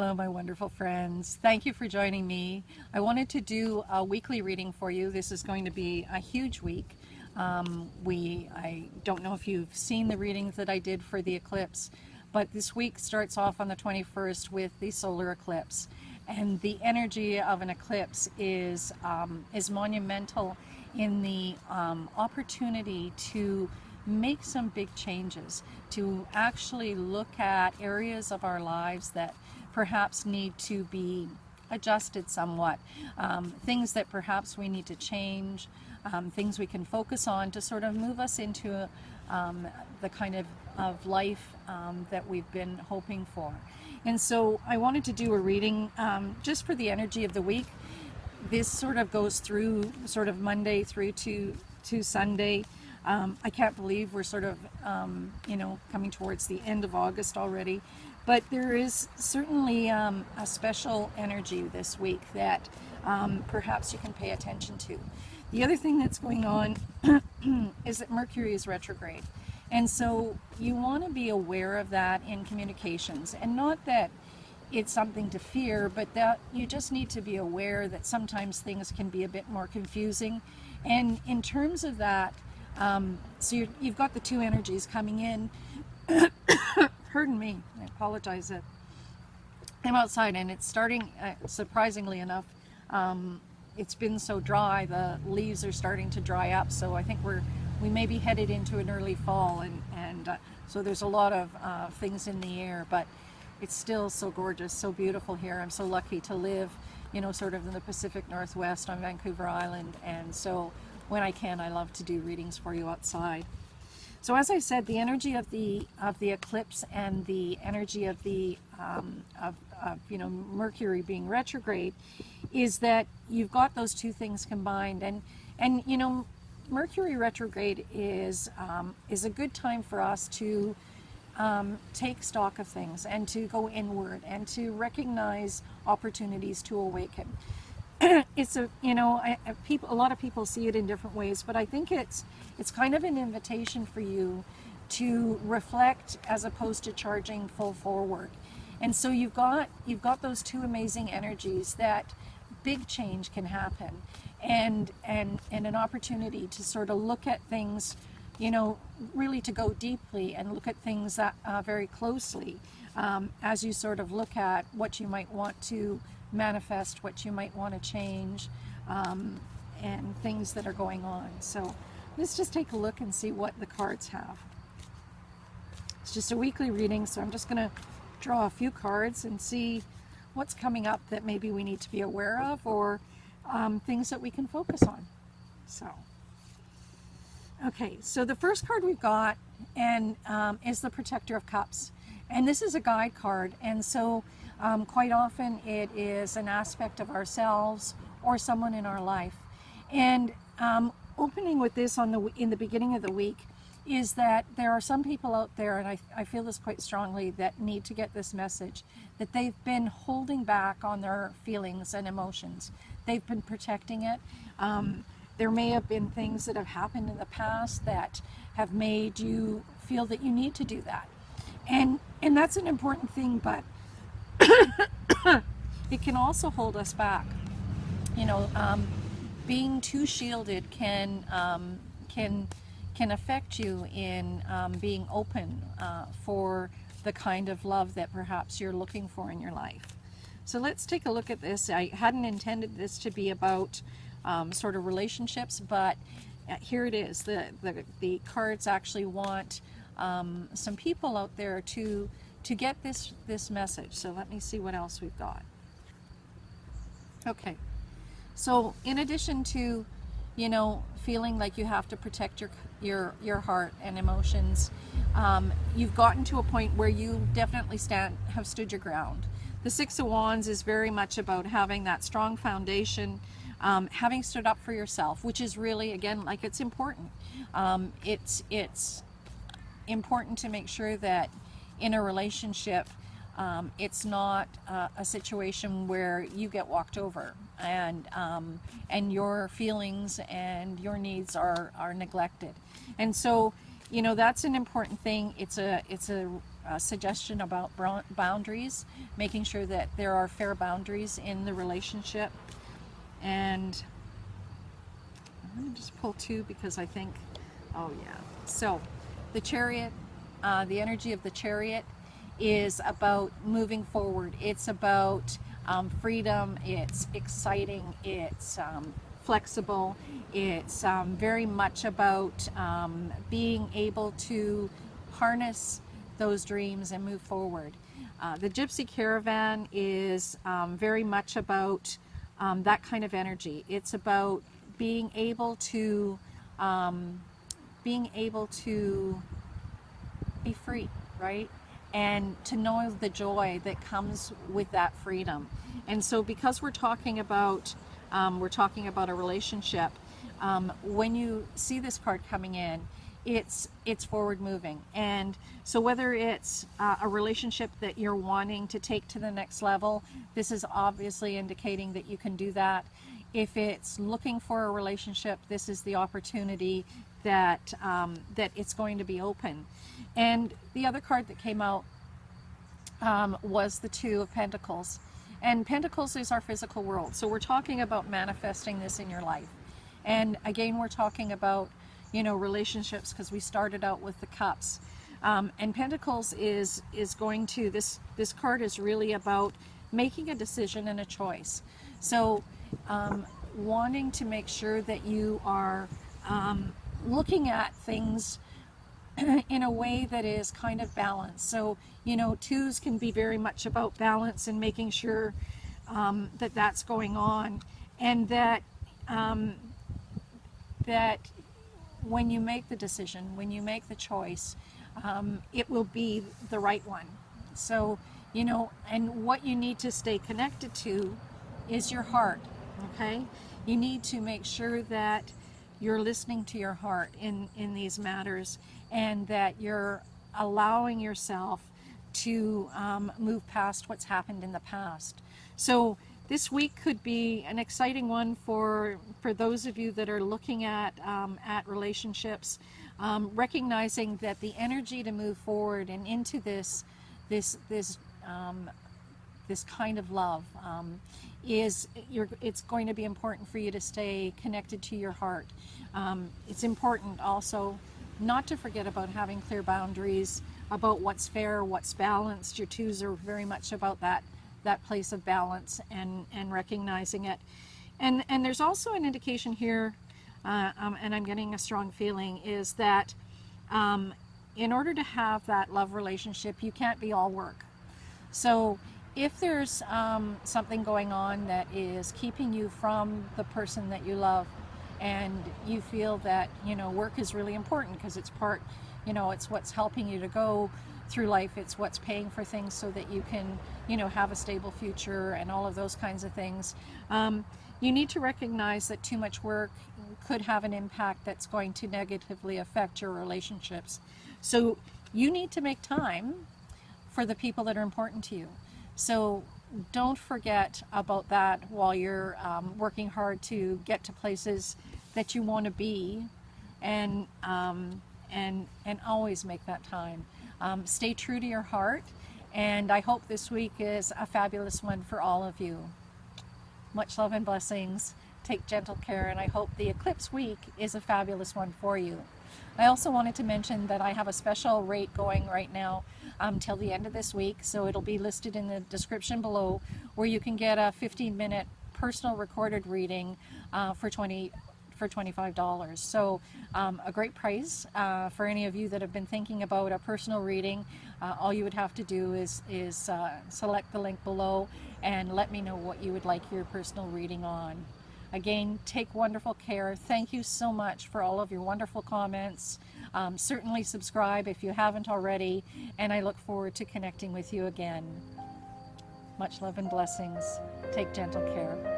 Hello, my wonderful friends. Thank you for joining me. I wanted to do a weekly reading for you. This is going to be a huge week. I don't know if you've seen the readings that I did for the eclipse, but this week starts off on the 21st with the solar eclipse. And the energy of an eclipse is monumental in the opportunity to make some big changes, to actually look at areas of our lives that perhaps need to be adjusted somewhat, things that perhaps we need to change, things we can focus on to sort of move us into the kind of life that we've been hoping for. And so I wanted to do a reading just for the energy of the week. This sort of goes through sort of Monday through to Sunday. I can't believe we're sort of, coming towards the end of August already. But there is certainly a special energy this week that perhaps you can pay attention to. The other thing that's going on is that Mercury is retrograde. And so you want to be aware of that in communications. And not that it's something to fear, but that you just need to be aware that sometimes things can be a bit more confusing. And in terms of that, so you've got the two energies coming in. Pardon me, I apologize that I'm outside and it's starting, surprisingly enough, it's been so dry, the leaves are starting to dry up, so I think we may be headed into an early fall, and so there's a lot of things in the air, but it's still so gorgeous, so beautiful here. I'm so lucky to live, sort of in the Pacific Northwest on Vancouver Island, and so when I can, I love to do readings for you outside. So as I said, the energy of the eclipse and the energy of the Mercury being retrograde is that you've got those two things combined, and Mercury retrograde is a good time for us to take stock of things and to go inward and to recognize opportunities to awaken. It's a lot of people see it in different ways, but I think it's kind of an invitation for you to reflect as opposed to charging full forward. And so you've got those two amazing energies that big change can happen, and an opportunity to sort of look at things, really to go deeply and look at things that very closely, as you sort of look at what you might want to manifest, what you might want to change, and things that are going on. So let's just take a look and see what the cards have. It's just a weekly reading, so I'm just going to draw a few cards and see what's coming up that maybe we need to be aware of, or things that we can focus on. So, okay, so the first card we've got is the Protector of Cups, and this is a guide card, and so quite often it is an aspect of ourselves or someone in our life. And opening with this in the beginning of the week is that there are some people out there, and I feel this quite strongly, that need to get this message, that they've been holding back on their feelings and emotions. They've been protecting it. There may have been things that have happened in the past that have made you feel that you need to do that. And that's an important thing, but it can also hold us back. Being too shielded can affect you in being open for the kind of love that perhaps you're looking for in your life. So let's take a look at this. I hadn't intended this to be about sort of relationships, but here it is. The cards actually want some people out there to get this message. So let me see what else we've got. Okay, so in addition to feeling like you have to protect your heart and emotions, you've gotten to a point where you definitely have stood your ground. The Six of Wands is very much about having that strong foundation, having stood up for yourself, which is really, again, like, it's important. It's important to make sure that in a relationship, it's not a situation where you get walked over and your feelings and your needs are neglected. And so, that's an important thing. It's a suggestion about boundaries, making sure that there are fair boundaries in the relationship. And I'm going to just pull two because I think, oh yeah. So the Chariot, the energy of the Chariot is about moving forward. It's about freedom. It's exciting. It's flexible. It's very much about being able to harness those dreams and move forward. The Gypsy Caravan is very much about that kind of energy. It's about being able to be free, right? And to know the joy that comes with that freedom. And so because we're talking about a relationship, when you see this card coming in, it's forward moving. And so whether it's a relationship that you're wanting to take to the next level, this is obviously indicating that you can do that. If it's looking for a relationship, this is the opportunity that that it's going to be open. And the other card that came out was the Two of Pentacles. And Pentacles is our physical world. So we're talking about manifesting this in your life. And again, we're talking about, you know, relationships, because we started out with the Cups. And Pentacles is going to, this card is really about making a decision and a choice. So wanting to make sure that you are looking at things in a way that is kind of balanced. So, you know, twos can be very much about balance and making sure that that's going on, and that that when you make the decision, when you make the choice, it will be the right one. So, you know, and what you need to stay connected to is your heart, okay? You need to make sure that you're listening to your heart in these matters, and that you're allowing yourself to move past what's happened in the past. So this week could be an exciting one for those of you that are looking at relationships, recognizing that the energy to move forward and into this kind of love it's going to be important for you to stay connected to your heart. It's important also not to forget about having clear boundaries, about what's fair, what's balanced. Your twos are very much about that place of balance and recognizing it. And there's also an indication here, and I'm getting a strong feeling, is that in order to have that love relationship, you can't be all work. So if there's something going on that is keeping you from the person that you love, and you feel that, you know, work is really important because it's part, you know, it's what's helping you to go through life, it's what's paying for things so that you can, you know, have a stable future and all of those kinds of things. You need to recognize that too much work could have an impact that's going to negatively affect your relationships. So you need to make time for the people that are important to you. So don't forget about that while you're working hard to get to places that you want to be, and always make that time. Stay true to your heart, and I hope this week is a fabulous one for all of you. Much love and blessings. Take gentle care, and I hope the eclipse week is a fabulous one for you. I also wanted to mention that I have a special rate going right now till the end of this week, so it'll be listed in the description below, where you can get a 15-minute personal recorded reading for $25. So a great price for any of you that have been thinking about a personal reading. All you would have to do is select the link below and let me know what you would like your personal reading on. Again, take wonderful care. Thank you so much for all of your wonderful comments. Certainly subscribe if you haven't already, and I look forward to connecting with you again. Much love and blessings. Take gentle care.